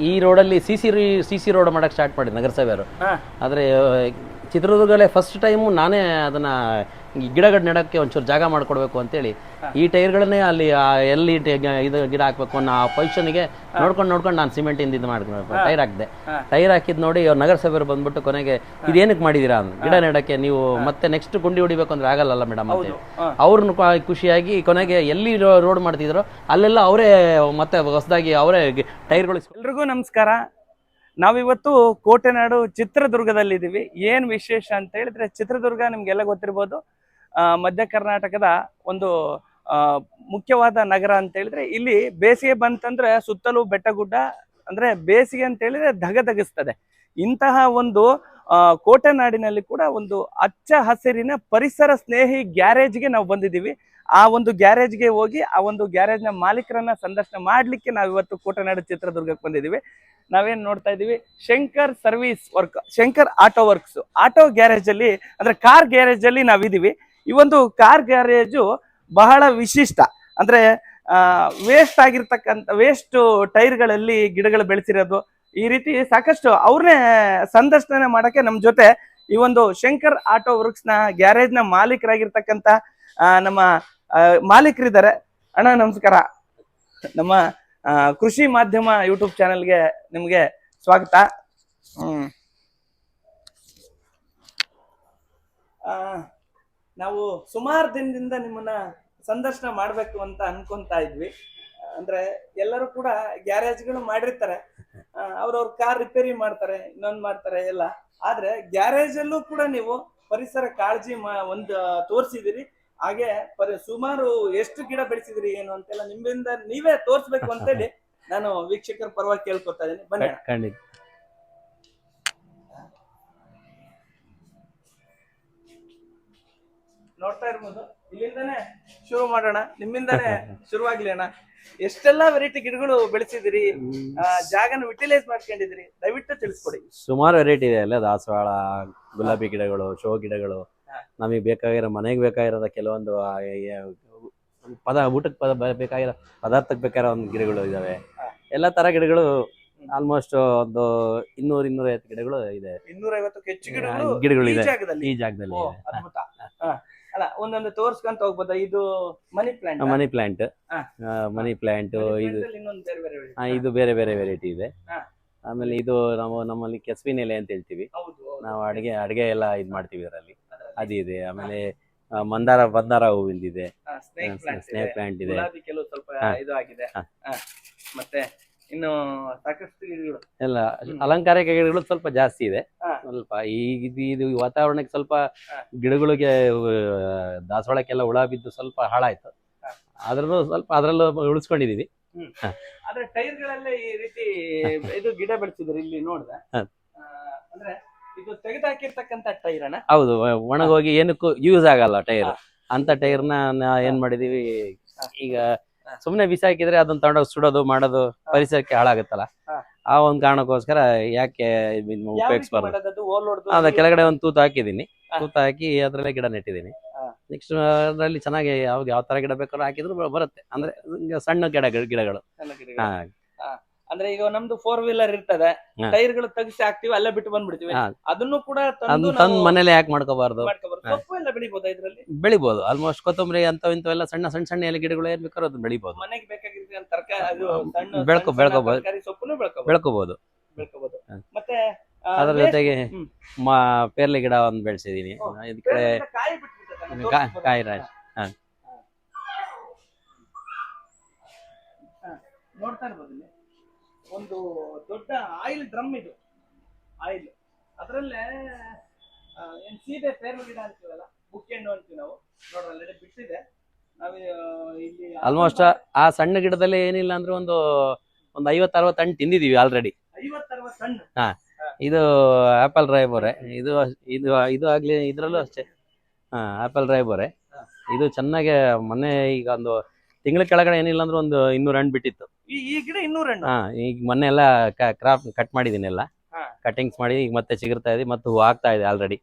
ಈ ರೋಡಲ್ಲಿ C C road ಮಾಡಕ್ಕೆ ಸ್ಟಾರ್ಟ್ ಮಾಡಿದ್ರು ನಗರಸಭೆಯವರು. ಆದರೆ ಚಿತ್ರದುರ್ಗದಲ್ಲೇ ಫಸ್ಟ್ ಟೈಮು ನಾನೇ ಅದನ್ನು ಗಿಡಗಳು ನೆಡೋಕ್ಕೆ ಒಂಚೂರು ಜಾಗ ಮಾಡಿಕೊಡ್ಬೇಕು ಅಂತೇಳಿ ಈ ಟೈರ್ಗಳನ್ನೇ ಅಲ್ಲಿ ಎಲ್ಲಿ ಇದು ಗಿಡ ಹಾಕಬೇಕು ಅನ್ನೋ ಆ ಪೊಸಿಷನ್ಗೆ ನೋಡ್ಕೊಂಡು ನಾನು ಸಿಮೆಂಟಿಂದ ಇದು ಮಾಡ್ಕೊಂಡು ಟೈರ್ ಹಾಕಿದೆ. ಟೈರ್ ಹಾಕಿದ್ದು ನೋಡಿ ಅವ್ರು ನಗರಸಭೆಯವರು ಬಂದ್ಬಿಟ್ಟು ಕೊನೆಗೆ ಇದೇನಕ್ಕೆ ಮಾಡಿದ್ದೀರಾ ಅಂತ, ಗಿಡ ನೆಡೋಕ್ಕೆ ನೀವು ಮತ್ತೆ ನೆಕ್ಸ್ಟ್ ಗುಂಡಿ ಹೊಡಿಬೇಕು ಅಂದ್ರೆ ಆಗಲ್ಲ ಮೇಡಮ್ ಅಂತ ಅವ್ರನ್ನ ಖುಷಿಯಾಗಿ ಕೊನೆಗೆ ಎಲ್ಲಿ ರೋಡ್ ಮಾಡ್ತಿದ್ರು ಅಲ್ಲೆಲ್ಲ ಅವರೇ ಮತ್ತೆ ಹೊಸದಾಗಿ ಅವರೇ ಟೈರ್ಗಳು. ಎಲ್ರಿಗೂ ನಮಸ್ಕಾರ. ನಾವಿವತ್ತು ಕೋಟೆನಾಡು ಚಿತ್ರದುರ್ಗದಲ್ಲಿದ್ದೀವಿ. ಏನು ವಿಶೇಷ ಅಂತ ಹೇಳಿದ್ರೆ, ಚಿತ್ರದುರ್ಗ ನಿಮ್ಗೆಲ್ಲ ಗೊತ್ತಿರ್ಬೋದು, ಮಧ್ಯ ಕರ್ನಾಟಕದ ಒಂದು ಮುಖ್ಯವಾದ ನಗರ ಅಂತ ಹೇಳಿದ್ರೆ, ಇಲ್ಲಿ ಬೇಸಿಗೆ ಬಂತಂದ್ರೆ ಸುತ್ತಲೂ ಬೆಟ್ಟಗುಡ್ಡ, ಅಂದ್ರೆ ಬೇಸಿಗೆ ಅಂತ ಹೇಳಿದ್ರೆ ಧಗಧಗಿಸ್ತದೆ. ಇಂತಹ ಒಂದು ಕೋಟೆನಾಡಿನಲ್ಲಿ ಕೂಡ ಒಂದು ಹಚ್ಚ ಹಸಿರಿನ ಪರಿಸರ ಸ್ನೇಹಿ ಗ್ಯಾರೇಜ್ಗೆ ನಾವು ಬಂದಿದ್ದೀವಿ. ಆ ಒಂದು ಗ್ಯಾರೇಜ್ಗೆ ಹೋಗಿ ಆ ಒಂದು ಗ್ಯಾರೇಜ್ನ ಮಾಲೀಕರನ್ನ ಸಂದರ್ಶನ ಮಾಡ್ಲಿಕ್ಕೆ ನಾವಿವತ್ತು ಕೋಟೆನಾಡು ಚಿತ್ರದುರ್ಗಕ್ಕೆ ಬಂದಿದ್ದೀವಿ. ನಾವೇನ್ ನೋಡ್ತಾ ಇದೀವಿ, Shankar service work, Shankar auto works, auto garage ಅಲ್ಲಿ ಅಂದ್ರೆ ಕಾರ್ ಗ್ಯಾರೇಜ್ ಅಲ್ಲಿ ನಾವಿದೀವಿ. ಈ ಒಂದು ಕಾರ್ ಗ್ಯಾರೇಜು ಬಹಳ ವಿಶಿಷ್ಟ. ಅಂದ್ರೆ ವೇಸ್ಟ್ ಆಗಿರ್ತಕ್ಕಂಥ ವೇಸ್ಟ್ ಟೈರ್ಗಳಲ್ಲಿ ಗಿಡಗಳು ಬೆಳೆಸಿರೋದು, ಈ ರೀತಿ ಸಾಕಷ್ಟು ಅವ್ರನ್ನೇ ಸಂದರ್ಶನ ಮಾಡಕ್ಕೆ ನಮ್ಮ ಜೊತೆ ಈ ಒಂದು ಶಂಕರ್ ಆಟೋ ವರ್ಕ್ಸ್ ನ ಗ್ಯಾರೇಜ್ ನ ಮಾಲೀಕರಾಗಿರ್ತಕ್ಕಂಥ ನಮ್ಮ ಮಾಲೀಕರಿದ್ದಾರೆ. ಅಣ್ಣ ನಮಸ್ಕಾರ. ನಮ್ಮ ಕೃಷಿ ಮಾಧ್ಯಮ ಯೂಟ್ಯೂಬ್ ಚಾನೆಲ್ಗೆ ನಿಮ್ಗೆ ಸ್ವಾಗತ. ನಾವು ಸುಮಾರು ದಿನದಿಂದ ನಿಮ್ಮನ್ನ ಸಂದರ್ಶನ ಮಾಡ್ಬೇಕು ಅಂತ ಅನ್ಕೊಂತಾ ಇದ್ವಿ. ಅಂದ್ರೆ ಎಲ್ಲರೂ ಕೂಡ ಗ್ಯಾರೇಜ್ಗಳು ಮಾಡಿರ್ತಾರೆ, ಅವ್ರವ್ರ ಕಾರ್ ರಿಪೇರಿ ಮಾಡ್ತಾರೆ, ಇನ್ನೊಂದ್ ಮಾಡ್ತಾರೆ ಎಲ್ಲ. ಆದ್ರೆ ಗ್ಯಾರೇಜ್ ಅಲ್ಲೂ ಕೂಡ ನೀವು ಪರಿಸರ ಕಾಳಜಿ ಒಂದು ತೋರಿಸಿದಿರಿ. ಹಾಗೆ ಸುಮಾರು ಎಷ್ಟು ಗಿಡ ಬೆಳೆಸಿದ್ರಿ ಏನು ಅಂತೆಲ್ಲ ನಿಮ್ಮಿಂದ ನೀವೇ ತೋರ್ಸ್ಬೇಕು ಅಂತೇಳಿ ನಾನು ವೀಕ್ಷಕರ ಪರವಾಗಿ ಕೇಳ್ಕೊತಾ ಇದ್ದೀನಿ. ಬನ್ನಿ. ಖಂಡಿತ. ನೋಡ್ತಾ ಇರ್ಬೋದು, ಇಲ್ಲಿಂದಾನೆ ಶುರು ಮಾಡೋಣ, ನಿಮ್ಮಿಂದಾನೆ ಶುರುವಾಗ್ಲಿ ಅಣ್ಣ. ಎಷ್ಟೆಲ್ಲಾ ವೆರೈಟಿ ಗಿಡಗಳು ಬೆಳೆಸಿದಿರಿ, ಜಾಗನ ಯುಟಿಲೈಸ್ ಮಾಡ್ಕೊಂಡಿದಿರಿ, ದಯವಿಟ್ಟು ತಿಳಿಸ್ಕೊಡಿ. ಸುಮಾರು ವೆರೈಟಿ ಇದೆ ಅಲ್ಲ, ದಾಸವಾಳ, ಗುಲಾಬಿ ಗಿಡಗಳು, ಶೋ ಗಿಡಗಳು, ನಮಗೆ ಬೇಕಾಗಿರೋ ಮನೆಗೆ ಬೇಕಾಗಿರೋದ ಕೆಲವೊಂದು ಊಟಕ್ಕೆ ಬೇಕಾಗಿರೋ ಪದಾರ್ಥಕ್ಕೆ ಬೇಕಾಗಿರೋ ಒಂದು ಗಿಡಗಳು ಇದಾವೆ. ಎಲ್ಲಾ ತರ ಗಿಡಗಳು ಆಲ್ಮೋಸ್ಟ್ ಒಂದು 200-250 ಗಿಡಗಳು ಇದೆ. 250ಕ್ಕೂ ಹೆಚ್ಚು ಗಿಡಗಳು ಇದೆ ಈ ಜಾಗದಲ್ಲಿ. ಅದ್ಭುತ. ಅಲ್ಲ, ಒಂದೊಂದು ತೋರ್ಸ್ಕೊಂತ ಹೋಗ್ಬೋದಾ? ಇದು ಮನಿ ಪ್ಲಾಂಟ್, ಇದು ಬೇರೆ ಬೇರೆ ವೆರೈಟಿ ಇದೆ. ಆಮೇಲೆ ಇದು ನಮ್ಮಲ್ಲಿ ಕೆಸ್ವಿನ್ ಎಲೆ ಅಂತ ಹೇಳ್ತೀವಿ ನಾವು. ಅಡಿಗೆ ಎಲ್ಲ ಇದ್ ಮಾಡ್ತೀವಿ ಇದರಲ್ಲಿ, ಅದು ಇದೆ. ಆಮೇಲೆ ಬಂದಾರ ಹೂವಿಂದಿದೆ, ಸ್ನೇಕ್ ಪ್ಲಾಂಟ್ ಇದೆ. ಮತ್ತೆ ಇನ್ನು ಸಾಕಷ್ಟು ಗಿಡಗಳು ಎಲ್ಲ ಅಲಂಕಾರಿಕ ಗಿಡಗಳು ಸ್ವಲ್ಪ ಜಾಸ್ತಿ ಇದೆ. ಸ್ವಲ್ಪ ಇದು ವಾತಾವರಣಕ್ಕೆ ಸ್ವಲ್ಪ ಗಿಡಗಳಿಗೆ ದಾಸವಾಳಕ್ಕೆಲ್ಲ ಹುಳ ಬಿದ್ದು ಸ್ವಲ್ಪ ಹಾಳಾಯ್ತು. ಆದ್ರೂ ಸ್ವಲ್ಪ ಅದ್ರಲ್ಲೂ ಉಳಿಸ್ಕೊಂಡಿದೀವಿ. ಆದ್ರೆ ಟೈರ್ಗಳಲ್ಲೇ ಈ ರೀತಿ ಇದು ಗಿಡ ಬೆಳೆಸಿದ್ರು ಇಲ್ಲಿ ನೋಡಿದೆ. ಅಂದ್ರೆ ಇದು ತೆಗೆದಾಕಿರ್ತಕ್ಕಂಥ ಟೈರ್ ಅಣ್ಣ? ಹೌದು, ಒಣಗೋಗಿ ಏನಕ್ಕೂ ಯೂಸ್ ಆಗಲ್ಲ ಟೈರ್. ಅಂತ ಟೈರ್ನ ಏನ್ ಮಾಡಿದೀವಿ, ಈಗ ಸುಮ್ನೆ ಬಿಸಾಕಿದ್ರೆ ಅದನ್ನ ತಗೊಂಡೋಗಿ ಸುಡೋದು ಮಾಡೋದು ಪರಿಸರಕ್ಕೆ ಹಾಳಾಗುತ್ತಲ್ಲ, ಆ ಒಂದ್ ಕಾರಣಕ್ಕೋಸ್ಕರ ಯಾಕೆ ಉಪಯೋಗಿಸ್ಬಾರ್ದು. ಅದ ಕೆಳಗಡೆ ಒಂದು ತೂತು ಹಾಕಿದೀನಿ, ತೂತು ಹಾಕಿ ಅದ್ರಲ್ಲೇ ಗಿಡ ನೆಟ್ಟಿದ್ದೀನಿ. ನೆಕ್ಸ್ಟ್ ಅದ್ರಲ್ಲಿ ಚೆನ್ನಾಗಿ ಯಾವ ತರ ಗಿಡ ಬೇಕಾದ್ರೂ ಹಾಕಿದ್ರು ಬರುತ್ತೆ. ಅಂದ್ರೆ ಸಣ್ಣ ಗಿಡಗಳು. ಅಂದ್ರೆ ಈಗ ನಮ್ದು 4 ವೀಲರ್ ಇರ್ತದೆ, ಟೈರ್ಗಳು ತೆಗಿಸಿ ಹಾಕ್ತಿವಿ, ಅಲ್ಲೇ ಬಿಟ್ಟು ಬಂದ್ಬಿಡ್ತೀವಿ. ಅದನ್ನು ಕೂಡ ತಂದು ಮನೇಲಿ ಯಾಕೆ ಮಾಡ್ಕೋಬಾರ್ದು? ಸೊಪ್ಪು ಎಲ್ಲ ಬೆಳಿಬಹುದು ಇದರಲ್ಲಿ? ಬೆಳಿಬಹುದು. ಆಲ್ಮೋಸ್ಟ್ ಕೊತ್ತಂಬರಿ ಇಂಥವೆಲ್ಲ ಸಣ್ಣ ಎಲೆ ಗಿಡಗಳು ಏನ್ ಬೇಕಾದ್ರೂ ಅದನ್ನ ಬೆಳಿಬಹುದು. ಮನೆಗೆ ಬೇಕಾಗಿರೋ ತರಕಾರಿ ಸೊಪ್ಪನ್ನು ಬೆಳ್ಕೋಬಹುದು. ಮತ್ತೆ ಅದ್ರ ಜೊತೆಗೆ ಪೇರ್ಲೆ ಗಿಡ ಒಂದು ಬೆಳೆಸಿದೀನಿ. ಇದ್ ಕಡೆ ಕಾಯಿ ರಾಜ್. ನೋಡ್ತಾ ಇರ್ಬೋದು, ಒಂದು ದೊಡ್ಡ ಆಯಿಲ್ ಡ್ರಮ್. ಇದು ಆಯಿಲ್, ಅದ್ರಲ್ಲೇ ಏನ್ ಸೀದೆ ಪೇರ್ಲೆ ಗಿಡ ಅಂತೀವಲ್ಲ, ಬುಕ್ಕೆಣ್ಣು ಅಂತೀವಿ ನಾವು. ನೋಡ್ರಿ ಬಿಟ್ಟಿದೆ. ನಾವು ಇಲ್ಲಿ ಆಲ್ಮೋಸ್ಟ್ ಆ ಸಣ್ಣ ಗಿಡದಲ್ಲಿ ಏನಿಲ್ಲ ಅಂದ್ರೆ ಒಂದು 50-60 ಹಣ್ಣು ತಿಂದಿದೀವಿ ಆಲ್ರೆಡಿ. 50-60 ಹಣ್ಣು? ಇದು ಆಪಲ್ ರಾಯಬೋರೆ. ಇದು ಆಗ್ಲಿ, ಇದ್ರಲ್ಲೂ ಅಷ್ಟೇ. ಆಪಲ್ ರಾಯಬೋರೆ ಇದು ಚೆನ್ನಾಗಿ ಮೊನ್ನೆ ಈಗ ಒಂದು ತಿಂಗಳ ಕೆಳಗಡೆ ಏನಿಲ್ಲ ಅಂದ್ರೆ ಒಂದು 200 ಹಣ್ಣು ಬಿಟ್ಟಿತ್ತು. ಈ ಗಿಡ 200 ಹಣ್ಣು? ಈಗ ಮೊನ್ನೆ ಎಲ್ಲ ಕ್ರಾಪ್ ಕಟ್ ಮಾಡಿದೀನಿ, ಎಲ್ಲ ಕಟಿಂಗ್ಸ್ ಮಾಡಿ ಈಗ ಮತ್ತೆ ಚಿಗುರ್ತಾ ಇದೆ, ಮತ್ತೆ ಹೂ ಆಗ್ತಾ ಇದೆ ಆಲ್ರೆಡಿ.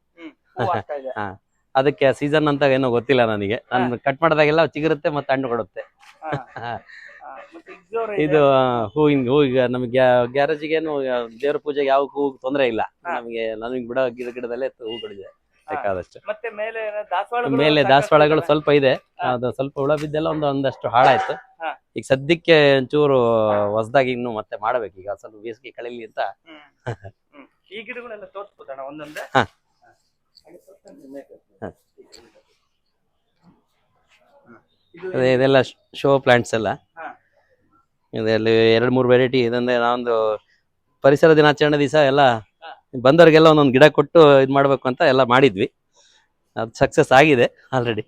ಅದಕ್ಕೆ ಸೀಸನ್ ಅಂತ ಏನೋ ಗೊತ್ತಿಲ್ಲ ನನಗೆ. ನಾನು ಕಟ್ ಮಾಡಿದಾಗೆಲ್ಲ ಚಿಗುರುತ್ತೆ ಮತ್ತೆ ಹಣ್ಣು ಕೊಡುತ್ತೆ. ಇದು ಹೂವಿಗೆ ನಮಗೆ ಗ್ಯಾರೇಜಿಗೇನು ದೇವ್ರ ಪೂಜೆಗೆ ಯಾವ ಹೂ ತೊಂದರೆ ಇಲ್ಲ. ನಮಗೆ ಬಿಡೋ ಗಿಡದಲ್ಲೇ ಹೂಗಳಿದೆ ಬೇಕಾದಷ್ಟು. ಮತ್ತೆ ಮೇಲೆ ದಾಸವಾಳಗಳು ಸ್ವಲ್ಪ ಇದೆ, ಅದು ಸ್ವಲ್ಪ ಹುಳ ಬಿದ್ದೆಲ್ಲ ಒಂದಷ್ಟು ಹಾಳಾಯ್ತು. ಈಗ ಸದ್ಯಕ್ಕೆ ಒಂಚೂರು ಹೊಸದಾಗಿ ಇನ್ನು ಮತ್ತೆ ಮಾಡ್ಬೇಕು, ಈಗ ಸ್ವಲ್ಪ ಬೇಸಿಗೆ ಕಳೀಲಿ ಅಂತ. ಈ ಗಿಡಗಳೆಲ್ಲ ತೋರಿಸ್ಬೋದಣ್ಣ ಒಂದೊಂದೇ? ಇದೆಲ್ಲ ಶೋ ಪ್ಲಾಂಟ್ಸ್ ಎಲ್ಲ, ಇದರಲ್ಲಿ 2-3 ವೆರೈಟಿ. ಇದಂದ್ರೆ ನಾವೊಂದು ಪರಿಸರ ದಿನಾಚರಣೆ ದಿವಸ ಎಲ್ಲ ಬಂದವರಿಗೆಲ್ಲ ಒಂದೊಂದು ಗಿಡ ಕೊಟ್ಟು ಇದು ಮಾಡ್ಬೇಕು ಅಂತ ಎಲ್ಲ ಮಾಡಿದ್ವಿ. ಅದು ಸಕ್ಸಸ್ ಆಗಿದೆ ಆಲ್ರೆಡಿ.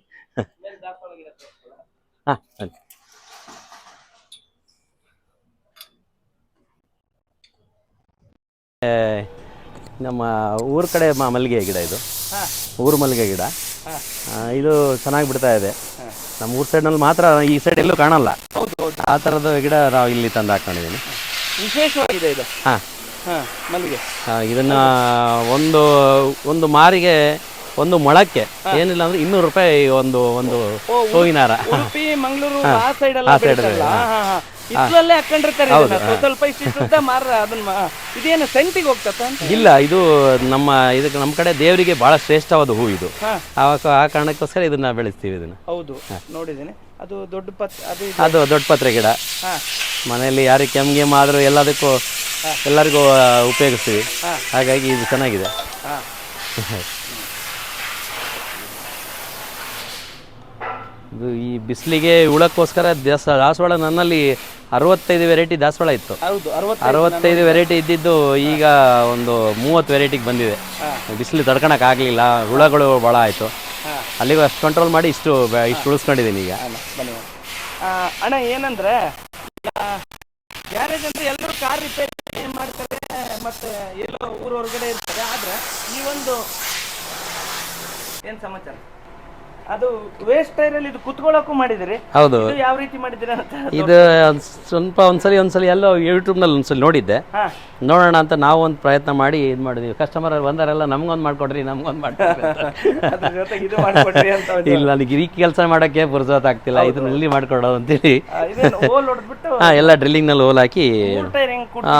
ನಮ್ಮ ಊರ ಕಡೆ ಮಲ್ಲಿಗೆ ಗಿಡ, ಇದು ಊರು ಮಲ್ಲಿಗೆ ಗಿಡ. ಇದು ಚೆನ್ನಾಗಿ ಬಿಡ್ತಾ ಇದೆ. ನಮ್ಮ ಊರ್ ಸೈಡ್ನಲ್ಲಿ ಮಾತ್ರ, ಈ ಸೈಡ್ ಎಲ್ಲೂ ಕಾಣಲ್ಲ ಆ ಥರದ ಗಿಡ. ನಾವು ಇಲ್ಲಿ ತಂದು ಹಾಕೊಂಡಿದ್ದೀನಿ. ವಿಶೇಷವಾಗಿದೆ ಇದು. ಮಲ್ಲಿಗೆ ಇದನ್ನ ಒಂದು ಮಾರಿಗೆ, ಒಂದು ಮೊಳಕ್ಕೆ ಏನಿಲ್ಲ ಅಂದ್ರೆ 200 ರೂಪಾಯಿ ಒಂದು ಹೂವಿನ ಹಾರ. ಮಂಗಳೂರು ಆ ಸೈಡ್ ಇಲ್ಲೇ ಹಾಕೊಂಡಿರ್ತಾರೆ. ಸ್ವಲ್ಪ ಇಷ್ಟ ಮಾರ ಅದನ್ನ. ಇದೇನು ಸೆಂಟಿಗೆ ಹೋಗ್ತದ? ಇಲ್ಲ, ಇದು ನಮ್ಮ ಕಡೆ ದೇವರಿಗೆ ಬಹಳ ಶ್ರೇಷ್ಠವಾದ ಹೂ ಇದು. ಆ ಕಾರಣಕ್ಕೋಸ್ಕರ ಇದನ್ನ ಬೆಳೆಸ್ತೀವಿ. ಇದನ್ನ ಹೌದು, ನೋಡಿದ್ದೀನಿ. ಅದು ದೊಡ್ಡ ಪತ್ರೆ ಗಿಡ. ಮನೆಯಲ್ಲಿ ಯಾರಿಗೆ ಕೆಮ್ಗೆ ಆದ್ರೂ ಎಲ್ಲರಿಗೂ ಉಪಯೋಗಿಸ್ತೀವಿ. ಹಾಗಾಗಿ ಇದು ಚೆನ್ನಾಗಿದೆ. ಇದು ಈ ಬಿಸಿಲಿಗೆ ಉಳಕ್ಕೋಸ್ಕರ ದಾಸವಾಳ ನನ್ನಲ್ಲಿ 65 ವೆರೈಟಿ ದಾಸವಾಳ ಇತ್ತು. 65 ವೆರೈಟಿ ಇದ್ದಿದ್ದು ಈಗ ಒಂದು 30 ವೆರೈಟಿಗೆ ಬಂದಿದೆ. ಬಿಸಿಲು ತಡ್ಕೊಳಕ್ ಆಗ್ಲಿಲ್ಲ, ಹುಳಗಳು ಭಾಳ ಆಯ್ತು. ಅಲ್ಲಿಗೂ ಅಷ್ಟು ಕಂಟ್ರೋಲ್ ಮಾಡಿ ಇಷ್ಟು ಉಳಿಸ್ಕೊಂಡಿದ್ದೀನಿ ಈಗ. ಅಣ್ಣ, ಏನಂದ್ರೆ ಗ್ಯಾರೇಜ್ ಅಂದ್ರೆ ಎಲ್ಲರೂ ಕಾರ್ ರಿಪೇರಿ ಮಾಡ್ತಾರೆ, ಮತ್ತೆ ಎಲ್ಲೋ ಊರ ಹೊರಗಡೆ ಇರ್ತಾರೆ. ಆದ್ರೆ ಈ ಒಂದು ಏನ್ ಸಮಾಚಾರ, ಅದು ವೇಸ್ಟ್ ಟೈರ್ ಅಲ್ಲಿ ಇದು ಕುತ್ಕೊಳ್ಳೋಕು ಮಾಡಿದಿರಿ. ಹೌದು, ಯಾವ ರೀತಿ ಮಾಡಿದಿರಿ ಅಂತ ಇದು ಸ್ವಲ್ಪ ಒಂದ್ಸಲಿ ಎಲ್ಲೋ ಯೂಟ್ಯೂಬ್ ನಲ್ಲಿ ಒಂದ್ಸಲಿ ನೋಡಿದ್ದೆ. ನೋಡೋಣ ಅಂತ ನಾವು ಒಂದು ಪ್ರಯತ್ನ ಮಾಡಿ ಇದು ಮಾಡಿದ್ವಿ. ಕಸ್ಟಮರ್ ಬಂದಾರೆಲ್ಲ ನಮ್ಗೊಂದು ಮಾಡ್ಕೊಡ್ರಿ, ನಮ್ಗೊಂದು ಮಾಡ್ಕೊಡ್ರಿ ಅಂತ. ಇಲ್ಲ, ನನಗೆ ಈ ಕೆಲಸ ಮಾಡಕ್ಕೆ ಪುರ್ಸೊತ್ ಆಗ್ತಿಲ್ಲ, ಇದನ್ನ ಮಾಡ್ಕೊಡೋದು ಅಂತೇಳಿ ಎಲ್ಲ ಡ್ರಿಲ್ಲಿಂಗ್ ನಲ್ಲಿ ಹೋಲ್ ಹಾಕಿ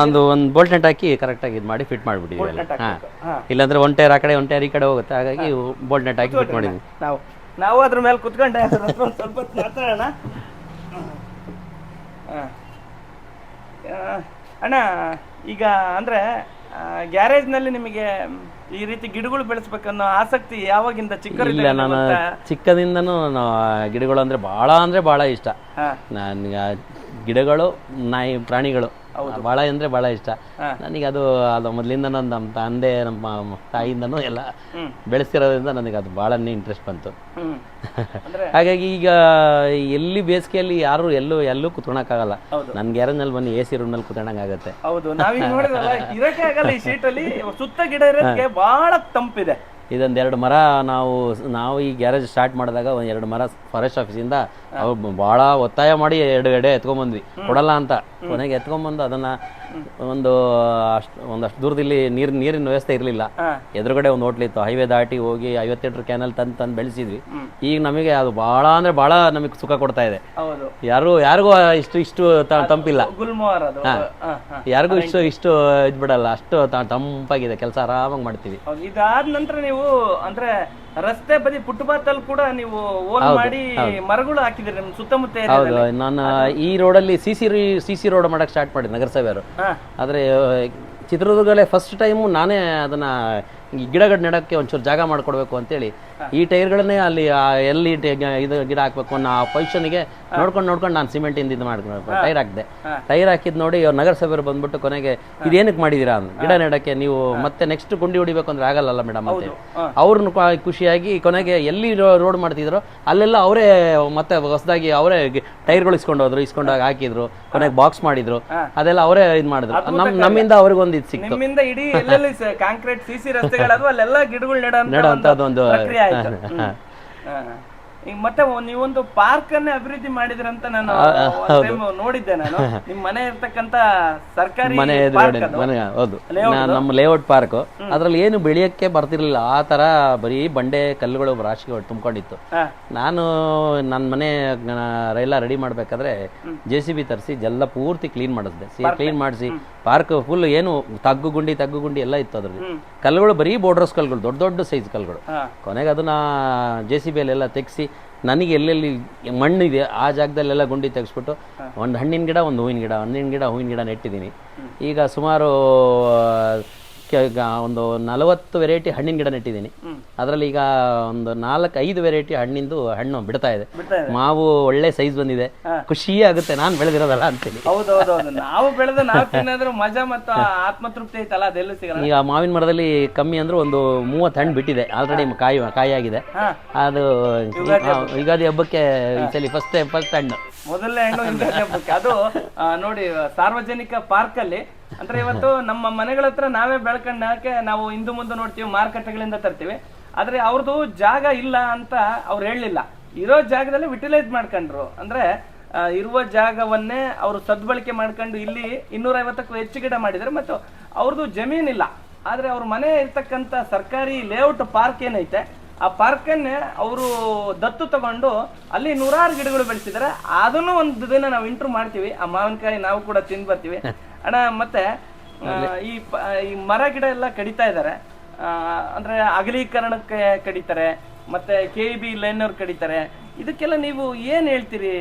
ಒಂದು ಬೋಲ್ಟ್ ನೆಟ್ ಹಾಕಿ ಕರೆಕ್ಟ್ ಆಗಿ ಇದು ಮಾಡಿ ಫಿಟ್ ಮಾಡ್ಬಿಟ್ಟಿದ್ವಿ. ಇಲ್ಲಾಂದ್ರೆ ಒನ್ ಟೈರ್ ಆ ಕಡೆ ಒನ್ ಟೈರ್ ಈ ಕಡೆ ಹೋಗುತ್ತೆ. ಹಾಗಾಗಿ ಬೋಲ್ಟ್ ನೆಟ್ ಹಾಕಿ ಫಿಟ್ ಮಾಡಿದ್ವಿ. ನಾವು ಅದ್ರ ಮೇಲೆ ಕುತ್ಕೊಂಡೆ ಸ್ವಲ್ಪ ಮಾತಾಡೋಣ. ಅಣ್ಣ, ಈಗ ಅಂದ್ರೆ ಗ್ಯಾರೇಜ್ ನಲ್ಲಿ ನಿಮಗೆ ಈ ರೀತಿ ಗಿಡಗಳು ಬೆಳೆಸ್ಬೇಕನ್ನೋ ಆಸಕ್ತಿ ಯಾವಾಗಿಂದ? ಇಲ್ಲ, ನಾನು ಚಿಕ್ಕದಿಂದನೂ ಗಿಡಗಳು ಅಂದ್ರೆ ಬಹಳ ಇಷ್ಟ. ನನ್ಗೆ ಗಿಡಗಳು, ನಾಯಿ, ಪ್ರಾಣಿಗಳು ಬಹಳ ಇಷ್ಟ ನನಗೆ. ಅದು ಮೊದಲಿಂದ ನಮ್ಮ ತಂದೆ, ನಮ್ಮ ತಾಯಿಯಿಂದನೂ ಎಲ್ಲ ಬೆಳೆಸಿರೋದ್ರಿಂದ ನನಗೆ ಅದು ಬಹಳನೇ ಇಂಟ್ರೆಸ್ಟ್ ಬಂತು. ಹಾಗಾಗಿ ಈಗ ಎಲ್ಲಿ ಬೇಸಿಗೆಯಲ್ಲಿ ಯಾರು ಎಲ್ಲೂ ಕುತ್ಕೊಳಕ್ಕಾಗಲ್ಲ. ನನ್ ಗ್ಯಾರೇಜ್ ನಲ್ಲಿ ಬನ್ನಿ, AC ರೂಮ್ ನಲ್ಲಿ ಕುತ್ಕೊಂಡಂಗಾಗತ್ತೆ. ಹೌದು, ನಾವೀಗ ನೋಡಿದ್ರಲ್ಲ, ಇರಕ್ಕೆ ಆಗಲ್ಲ ಈ ಶೀಟ್ ಅಲ್ಲಿ. ಸುತ್ತ ಗಿಡ ಇರೋದಕ್ಕೆ ಬಹಳ ತಂಪಿದೆ. ಇದೊಂದು 2 ಮರ ನಾವು ಈ ಗ್ಯಾರೇಜ್ ಸ್ಟಾರ್ಟ್ ಮಾಡಿದಾಗ 2 ಮರ ಫಾರೆಸ್ಟ್ ಆಫೀಸಿಂದ ಅವ್ರು ಬಹಳ ಒತ್ತಾಯ ಮಾಡಿ 2 ಎಡೆ ಎತ್ಕೊಂಡ್ಬಂದ್ವಿ, ಕೊಡಲ್ಲ ಅಂತ. ಕೊನೆಗೆ ಎತ್ಕೊಂಡ್ಬಂದು ಅದನ್ನ ಒಂದಷ್ಟು ದೂರದಲ್ಲಿ ನೀರಿನ ವ್ಯವಸ್ಥೆ ಇರಲಿಲ್ಲ. ಎದುರುಗಡೆ ಒಂದು ಹೋಟ್ಲ್ ಇತ್ತು, ಹೈವೇ ದಾಟಿ ಹೋಗಿ 50 ಲೀಟರ್ ಕ್ಯಾನಲ್ ತಂದು ಬೆಳೆಸಿದ್ವಿ. ಈಗ ನಮಗೆ ಅದು ಬಹಳ ನಮಗೆ ಸುಖ ಕೊಡ್ತಾ ಇದೆ. ಯಾರಿಗೂ ಇಷ್ಟು ತಂಪಿಲ್ಲ, ಯಾರಿಗೂ ಇಷ್ಟು ಇದ್ ಬಿಡಲ್ಲ, ಅಷ್ಟು ತಂಪಾಗಿದೆ. ಕೆಲಸ ಆರಾಮಾಗಿ ಮಾಡ್ತೀವಿ. ಇದಾದ ನಂತರ ನೀವು ಅಂದ್ರೆ ರಸ್ತೆ ಬದಿ ಫುಟ್ಪಾತ್ ಅಲ್ಲಿ ಕೂಡ ನೀವು ಓಲ್ ಮಾಡಿ ಮರಗಳು ಹಾಕಿದ್ರಿ ನಿಮ್ ಸುತ್ತಮುತ್ತ. ಹೌದು, ನಾನು ಈ ರೋಡಲ್ಲಿ ಸಿಸಿ ರೋಡ್ ಮಾಡಕ್ ಸ್ಟಾರ್ಟ್ ಮಾಡಿದೆ, ನಗರಸಭೆಯವರು. ಆದ್ರೆ ಚಿತ್ರದುರ್ಗದಲ್ಲೇ ಫಸ್ಟ್ ಟೈಮು ನಾನೇ ಅದನ್ನ ಗಿಡಗಳು ನೆಡಕ್ಕೆ ಒಂಚೂರು ಜಾಗ ಮಾಡ್ಕೊಡ್ಬೇಕು ಅಂತೇಳಿ ಈ ಟೈರ್ಗಳನ್ನೇ ಅಲ್ಲಿ ಎಲ್ಲಿ ಇದು ಗಿಡ ಹಾಕ್ಬೇಕು ಅನ್ನೋ ಆ ಪೊಸಿಷನ್ಗೆ ನೋಡ್ಕೊಂಡು ನಾನು ಸಿಮೆಂಟ್ ಇಂದ ಇದು ಮಾಡ್ಕೊಂಡು ಟೈರ್ ಹಾಕಿದೆ. ಟೈರ್ ಹಾಕಿದ್ ನೋಡಿ ಅವ್ರು ನಗರಸಭೆಯವರು ಬಂದ್ಬಿಟ್ಟು ಕೊನೆಗೆ ಇದೇನಕ್ಕೆ ಮಾಡಿದೀರಾ ಅಂತ, ಗಿಡ ನೆಡಕ್ಕೆ ನೀವು ಮತ್ತೆ ನೆಕ್ಸ್ಟ್ ಗುಂಡಿ ಹೊಡಿಬೇಕು ಅಂದ್ರೆ ಆಗಲ್ಲ ಮೇಡಮ್ ಅಂತ. ಅವ್ರನ್ನ ಖುಷಿಯಾಗಿ ಕೊನೆಗೆ ಎಲ್ಲಿ ರೋಡ್ ಮಾಡ್ತಿದ್ರು ಅಲ್ಲೆಲ್ಲ ಅವರೇ ಮತ್ತೆ ಹೊಸದಾಗಿ ಅವರೇ ಟೈರ್ಗಳು ಇಸ್ಕೊಂಡೋಗಿ ಹಾಕಿದ್ರು. ಕೊನೆಗೆ ಬಾಕ್ಸ್ ಮಾಡಿದ್ರು, ಅದೆಲ್ಲ ಅವರೇ ಇದು ಮಾಡಿದ್ರು. ನಮ್ಮಿಂದ ಅವ್ರಿಗೊಂದು ಇದು ಸಿಕ್ತು. ಇಡೀ ಕಾಂಕ್ರೀಟ್ ಸಿಸಿ ರಸ್ತೆಗಳದು ಅಲ್ಲೆಲ್ಲ ಗಿಡಗಳು ನೆಡೋ ಅಂತ ಒಂದು ಈಗ ಮತ್ತೆ ನೀವೊಂದು ಪಾರ್ಕ್ ಅನ್ನೇ ಅಭಿವೃದ್ಧಿ ಮಾಡಿದ್ರಂತ ನಾನು ನೋಡಿದ್ದೆ. ನಾನು ನಿಮ್ ಮನೆ ಇರ್ತಕ್ಕಂತ ಸರ್ಕಾರಿ ಮನೆ ಹೌದು, ನಮ್ಮ ಲೇಔಟ್ ಪಾರ್ಕ್. ಅದ್ರಲ್ಲಿ ಏನು ಬೆಳೆಯಕ್ಕೆ ಬರ್ತಿರ್ಲಿಲ್ಲ, ಆ ತರ ಬರೀ ಬಂಡೆ ಕಲ್ಲುಗಳು ರಾಶಿಗಳು ತುಂಬಿಕೊಂಡಿತ್ತು. ನಾನು ನನ್ನ ಮನೆ ಎಲ್ಲ ರೆಡಿ ಮಾಡ್ಬೇಕಾದ್ರೆ JCB ತರಿಸಿ ಎಲ್ಲ ಪೂರ್ತಿ ಕ್ಲೀನ್ ಮಾಡಿಸಿದೆ. ಕ್ಲೀನ್ ಮಾಡಿಸಿ ಪಾರ್ಕ್ ಫುಲ್ ಏನು ತಗ್ಗು ಗುಂಡಿ ಎಲ್ಲ ಇತ್ತು. ಅದ್ರಲ್ಲಿ ಕಲ್ಲುಗಳು ಬರೀ ಬೋರ್ಡರ್ಸ್ ಕಲ್ಲುಗಳು, ದೊಡ್ಡ ದೊಡ್ಡ ಸೈಜ್ ಕಲ್ಲುಗಳು. ಕೊನೆಗೆ ಅದನ್ನ JCB ಎಲ್ಲ ತೆಗ್ಸಿ ನನಗೆ ಎಲ್ಲೆಲ್ಲಿ ಮಣ್ಣಿದೆ ಆ ಜಾಗದಲ್ಲೆಲ್ಲ ಗುಂಡಿ ತೆಗೆಸ್ಬಿಟ್ಟು ಒಂದು ಹಣ್ಣಿನ ಗಿಡ, ಒಂದು ಹೂವಿನ ಗಿಡ ನೆಟ್ಟಿದ್ದೀನಿ. ಈಗ ಸುಮಾರು ಒಂದು 40 ವೆರೈಟಿ ಹಣ್ಣಿನ ಗಿಡ ನೆಟ್ಟಿದ್ದೀನಿ. ಅದರಲ್ಲಿ ಈಗ ಒಂದು 4-5 ವೆರೈಟಿ ಹಣ್ಣು ಬಿಡ್ತಾ ಇದೆ. ಮಾವು ಒಳ್ಳೆ ಸೈಜ್ ಬಂದಿದೆ, ಖುಷಿ ಆಗುತ್ತೆ ನಾನು ಬೆಳೆದಿರೋದಲ್ಲ ಅಂತೇಳಿ. ಹೌದೌದು, ನಾವು ಬೆಳೆದ ನಾವು ತಿನ್ನೋದ್ರ ಮಜಾ ಮತ್ತು ಆತ್ಮತೃಪ್ತಿ ಐತಲ್ಲ, ಅದೆಲ್ಲೂ ಸಿಗಲ್ಲ. ಈಗ ಮಾವಿನ ಮರದಲ್ಲಿ ಕಮ್ಮಿ ಅಂದ್ರೆ ಒಂದು 30 ಹಣ್ಣು ಬಿಟ್ಟಿದೆ ಆಲ್ರೆಡಿ, ಕಾಯಾಗಿದೆ. ಅದು ಯುಗಾದಿ ಹಬ್ಬಕ್ಕೆ ಈ ಸಲ ಫಸ್ಟ್ ಹಣ್ಣು, ಮೊದಲನೇ ಹಣ್ಣು ಯುಗಾದಿ ಹಬ್ಬಕ್ಕೆ. ಅದು ನೋಡಿ, ಸಾರ್ವಜನಿಕ ಪಾರ್ಕ್ ಅಲ್ಲಿ ಅಂದ್ರೆ ಇವತ್ತು ನಮ್ಮ ಮನೆಗಳ ಹತ್ರ ನಾವೇ ಬೆಳ್ಕೊಂಡಕ್ಕೆ ನಾವು ಹಿಂದೆ ಮುಂದೆ ನೋಡ್ತೀವಿ, ಮಾರುಕಟ್ಟೆಗಳಿಂದ ತರ್ತೀವಿ. ಆದ್ರೆ ಅವ್ರದ್ದು ಜಾಗ ಇಲ್ಲ ಅಂತ ಅವ್ರು ಹೇಳಲಿಲ್ಲ, ಇರೋ ಜಾಗದಲ್ಲಿ ಯುಟಿಲೈಸ್ ಮಾಡ್ಕೊಂಡ್ರು. ಅಂದ್ರೆ ಇರುವ ಜಾಗವನ್ನೇ ಅವರು ಸದ್ಬಳಕೆ ಮಾಡ್ಕೊಂಡು ಇಲ್ಲಿ 250ಕ್ಕೂ ಹೆಚ್ಚು ಗಿಡ ಮಾಡಿದ್ದಾರೆ. ಮತ್ತು ಅವ್ರದ್ದು ಜಮೀನಿಲ್ಲ, ಆದ್ರೆ ಅವ್ರ ಮನೆ ಇರ್ತಕ್ಕಂಥ ಸರ್ಕಾರಿ ಲೇಔಟ್ ಪಾರ್ಕ್ ಏನೈತೆ, ಆ ಪಾರ್ಕನ್ನೇ ಅವರು ದತ್ತು ತಗೊಂಡು ಅಲ್ಲಿ 100 ಗಿಡಗಳು ಬೆಳೆಸಿದ್ದಾರೆ. ಅದನ್ನು ಒಂದು ದಿನ ನಾವು ಇಂಟ್ರೂ ಮಾಡ್ತೀವಿ, ಆ ಮಾವಿನಕಾಯಿ ನಾವು ಕೂಡ ತಿಂದು ಬರ್ತೀವಿ ಅಣ್ಣ. ಮತ್ತೆ ಈ ಮರ ಗಿಡ ಎಲ್ಲ ಕಡಿತಾ ಇದ್ದಾರೆ, ಅಂದ್ರೆ ಅಗಲೀಕರಣಕ್ಕೆ ಕಡಿತಾರೆ, ಮತ್ತೆ KEB ಲೈನ್ ಅವ್ರು ಕಡಿತಾರೆ. ಇದಕ್ಕೆಲ್ಲ ನೀವು ಏನ್ ಹೇಳ್ತೀರಿ?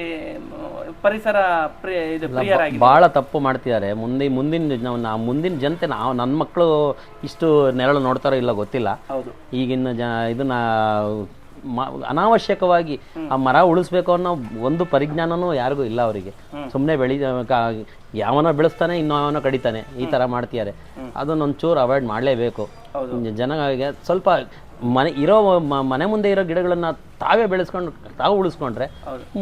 ಪರಿಸರ ಪ್ರಿಯರಾಗಿ ಬಹಳ ತಪ್ಪು ಮಾಡ್ತಿದ್ದಾರೆ. ಮುಂದಿನ ಜನತೆ ನನ್ನ ಮಕ್ಕಳು ಇಷ್ಟು ನೆರಳು ನೋಡ್ತಾರೋ ಇಲ್ಲ ಗೊತ್ತಿಲ್ಲ. ಈಗಿನ ಇದನ್ನ ಅನಾವಶ್ಯಕವಾಗಿ ಆ ಮರ ಉಳಿಸ್ಬೇಕು ಅನ್ನೋ ಒಂದು ಪರಿಜ್ಞಾನನೂ ಯಾರಿಗೂ ಇಲ್ಲ ಅವರಿಗೆ. ಸುಮ್ಮನೆ ಯಾವನೋ ಬೆಳೆಸ್ತಾನೆ, ಇನ್ನೂ ಕಡಿತಾನೆ, ಈ ತರ ಮಾಡ್ತಿದ್ದಾರೆ. ಅದನ್ನೊಂಚೂರು ಅವಾಯ್ಡ್ ಮಾಡಲೇಬೇಕು. ಜನಗಳಿಗೆ ಸ್ವಲ್ಪ ಮನೆ ಮುಂದೆ ಇರೋ ಗಿಡಗಳನ್ನ ತಾವೇ ಬೆಳೆಸ್ಕೊಂಡು ತಾವು ಉಳಿಸ್ಕೊಂಡ್ರೆ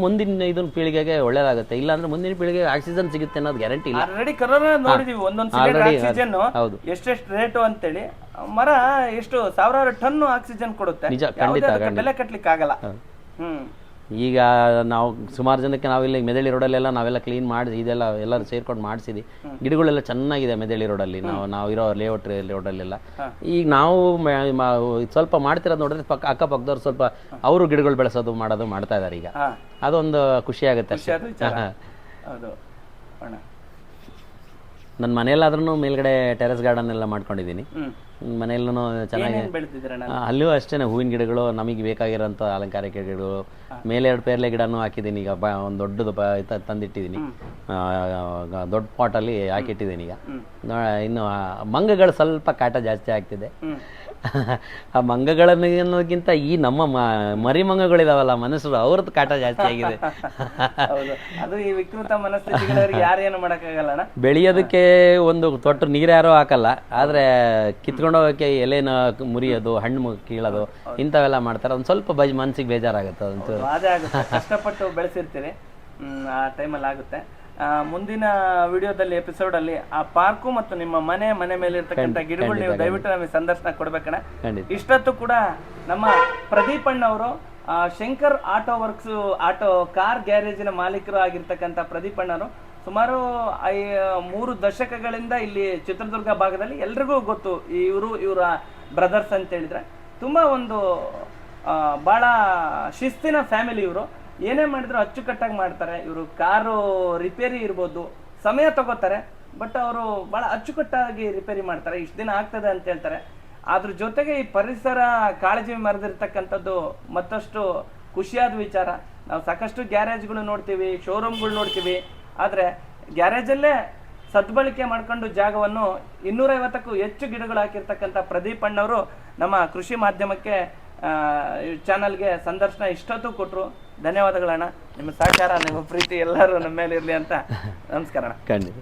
ಮುಂದಿನ ಇದನ್ನ ಪೀಳಿಗೆಗೆ ಒಳ್ಳೇದಾಗುತ್ತೆ. ಇಲ್ಲಾಂದ್ರೆ ಮುಂದಿನ ಪೀಳಿಗೆಗೆ ಆಕ್ಸಿಜನ್ ಸಿಗುತ್ತೆ ಅನ್ನೋದು ಗ್ಯಾರಂಟಿ ಇಲ್ಲ. ಹೌದು, ಎಷ್ಟೆಷ್ಟು ರೇಟು ಅಂತೇಳಿ ಮರ ಎಷ್ಟು ಸಾವಿರಾರು ಟನ್ ಆಕ್ಸಿಜನ್ ಕೊಡುತ್ತೆ, ನಿಜ, ಖಂಡಿತ ಬೆಲೆ ಕಟ್ಲಿಕ್ಕೆ ಆಗಲ್ಲ. ಈಗ ನಾವು ಸುಮಾರು ಜನಕ್ಕೆ ನಾವಿಲ್ಲಿ ಮೆದಳಿ ರೋಡಲ್ಲೆಲ್ಲ ನಾವೆಲ್ಲ ಕ್ಲೀನ್ ಮಾಡಿಸಿ ಇದೆಲ್ಲ ಎಲ್ಲರೂ ಸೇರ್ಕೊಂಡು ಮಾಡಿಸಿದ್ವಿ. ಗಿಡಗಳೆಲ್ಲ ಚೆನ್ನಾಗಿದೆ ಮೆದಳಿ ರೋಡಲ್ಲಿ, ನಾವು ಇರೋ ಲೇಔಟ್ ರೋಡಲ್ಲೆಲ್ಲ. ಈಗ ನಾವು ಸ್ವಲ್ಪ ಮಾಡ್ತಿರೋದು ನೋಡಿದ್ರೆ ಅಕ್ಕಪಕ್ಕದವ್ರು ಸ್ವಲ್ಪ ಅವರು ಗಿಡಗಳು ಬೆಳೆಸೋದು ಮಾಡ್ತಾ ಇದಾರೆ. ಈಗ ಅದೊಂದು ಖುಷಿ ಆಗುತ್ತೆ. ನನ್ನ ಮನೆಯಲ್ಲಾದ್ರೂ ಮೇಲ್ಗಡೆ ಟೆರೆಸ್ ಗಾರ್ಡನ್ ಎಲ್ಲ ಮಾಡ್ಕೊಂಡಿದ್ದೀನಿ. ಮನೆಯಲ್ಲೂ ಚೆನ್ನಾಗಿ ಅಲ್ಲೂ ಅಷ್ಟೇ ಹೂವಿನ ಗಿಡಗಳು, ನಮಗೆ ಬೇಕಾಗಿರೋಂಥ ಅಲಂಕಾರಿಕ ಗಿಡಗಳು. ಮೇಲೆ 2 ಪೇರ್ಲೆ ಗಿಡನೂ ಹಾಕಿದ್ದೀನಿ. ಈಗ ಒಂದು ದೊಡ್ಡದು ತಂದಿಟ್ಟಿದ್ದೀನಿ, ದೊಡ್ಡ ಪಾಟಲ್ಲಿ ಹಾಕಿಟ್ಟಿದ್ದೀನಿ. ಈಗ ಇನ್ನು ಮಂಗಗಳು ಸ್ವಲ್ಪ ಕಾಟ ಜಾಸ್ತಿ ಆಗ್ತಿದೆ. ಆ ಮಂಗಗಳನ್ನೋಕ್ಕಿಂತ ಈ ನಮ್ಮ ಮರಿ ಮಂಗಗಳಿದಾವಲ್ಲ ಮನುಷ್ಯರು, ಅವ್ರದ್ದು ಕಾಟ ಜಾಸ್ತಿ ಆಗಿದೆ. ಅದು ಈ ವಿಕೃತ ಮನಸ್ಥಿತಿಗಳಿಗೆ ಯಾರೇನು ಮಾಡಕ್ಕಾಗಲ್ಲ. ಬೆಳೆಯೋದಕ್ಕೆ ಒಂದು ತೊಟ್ಟು ನೀರು ಯಾರೋ ಹಾಕಲ್ಲ, ಆದ್ರೆ ಕಿತ್ಕೊಂಡು ಹೋಗಕ್ಕೆ ಎಲೆನ ಮುರಿಯೋದು, ಹಣ್ಣು ಕೀಳೋದು, ಇಂಥವೆಲ್ಲ ಮಾಡ್ತಾರೆ. ಒಂದ್ ಸ್ವಲ್ಪ ಮನ್ಸಿಗೆ ಬೇಜಾರಾಗುತ್ತೆ. ಅದಂತೂ ಅದೇ ಆಗುತ್ತೆ, ಕಷ್ಟಪಟ್ಟು ಬೆಳೆಸಿರ್ತೀರಿ, ಆ ಟೈಮಲ್ಲಿ ಆಗುತ್ತೆ. ಮುಂದಿನ ವಿಡಿಯೋದಲ್ಲಿ ಎಪಿಸೋಡ್ ಅಲ್ಲಿ ಆ ಪಾರ್ಕು ಮತ್ತು ನಿಮ್ಮ ಮನೆ ಮೇಲೆ ಇರ್ತಕ್ಕಂಥ ಗಿಡಗಳು ನೀವು ದಯವಿಟ್ಟು ನಮಗೆ ಸಂದರ್ಶನ ಕೊಡ್ಬೇಕಣ್ಣ. ಇಷ್ಟೊತ್ತು ಕೂಡ ನಮ್ಮ ಪ್ರದೀಪ್ ಅಣ್ಣವರು ಶಂಕರ್ ಆಟೋ ವರ್ಕ್ಸ್ ಕಾರ್ ಗ್ಯಾರೇಜಿನ ಮಾಲೀಕರು ಆಗಿರ್ತಕ್ಕಂಥ ಪ್ರದೀಪ್ ಅಣ್ಣವರು ಸುಮಾರು 3 ದಶಕಗಳಿಂದ ಇಲ್ಲಿ ಚಿತ್ರದುರ್ಗ ಭಾಗದಲ್ಲಿ ಎಲ್ರಿಗೂ ಗೊತ್ತು. ಇವರ ಬ್ರದರ್ಸ್ ಅಂತ ಹೇಳಿದ್ರೆ ತುಂಬಾ ಒಂದು ಬಹಳ ಶಿಸ್ತಿನ ಫ್ಯಾಮಿಲಿ. ಇವರು ಏನೇ ಮಾಡಿದ್ರು ಅಚ್ಚುಕಟ್ಟಾಗಿ ಮಾಡ್ತಾರೆ. ಇವರು ಕಾರು ರಿಪೇರಿ ಇರ್ಬೋದು, ಸಮಯ ತಗೋತಾರೆ, ಬಟ್ ಅವರು ಬಹಳ ಅಚ್ಚುಕಟ್ಟಾಗಿ ರಿಪೇರಿ ಮಾಡ್ತಾರೆ. ಇಷ್ಟು ದಿನ ಆಗ್ತದೆ ಅಂತ ಹೇಳ್ತಾರೆ. ಅದ್ರ ಜೊತೆಗೆ ಈ ಪರಿಸರ ಕಾಳಜಿ ಮರೆದಿರ್ತಕ್ಕಂಥದ್ದು ಮತ್ತಷ್ಟು ಖುಷಿಯಾದ ವಿಚಾರ. ನಾವು ಸಾಕಷ್ಟು ಗ್ಯಾರೇಜ್ಗಳು ನೋಡ್ತೀವಿ, ಶೋರೂಮ್ಗಳು ನೋಡ್ತೀವಿ, ಆದರೆ ಗ್ಯಾರೇಜಲ್ಲೇ ಸದ್ಬಳಕೆ ಮಾಡ್ಕೊಂಡು ಜಾಗವನ್ನು 250ಕ್ಕೂ ಹೆಚ್ಚು ಗಿಡಗಳು ಹಾಕಿರ್ತಕ್ಕಂಥ ಪ್ರದೀಪ್ ಅಣ್ಣವರು ನಮ್ಮ ಕೃಷಿ ಮಾಧ್ಯಮಕ್ಕೆ ಚಾನಲ್ಗೆ ಸಂದರ್ಶನ ಇಷ್ಟೊತ್ತು ಕೊಟ್ಟರು. ಧನ್ಯವಾದಗಳಣ್ಣ. ನಿಮ್ಮ ಸಹಕಾರ, ನಿಮ್ಮ ಪ್ರೀತಿ ಎಲ್ಲರೂ ನಮ್ಮ ಮೇಲೆ ಇರಲಿ ಅಂತ. ನಮಸ್ಕಾರ. ಖಂಡಿತ.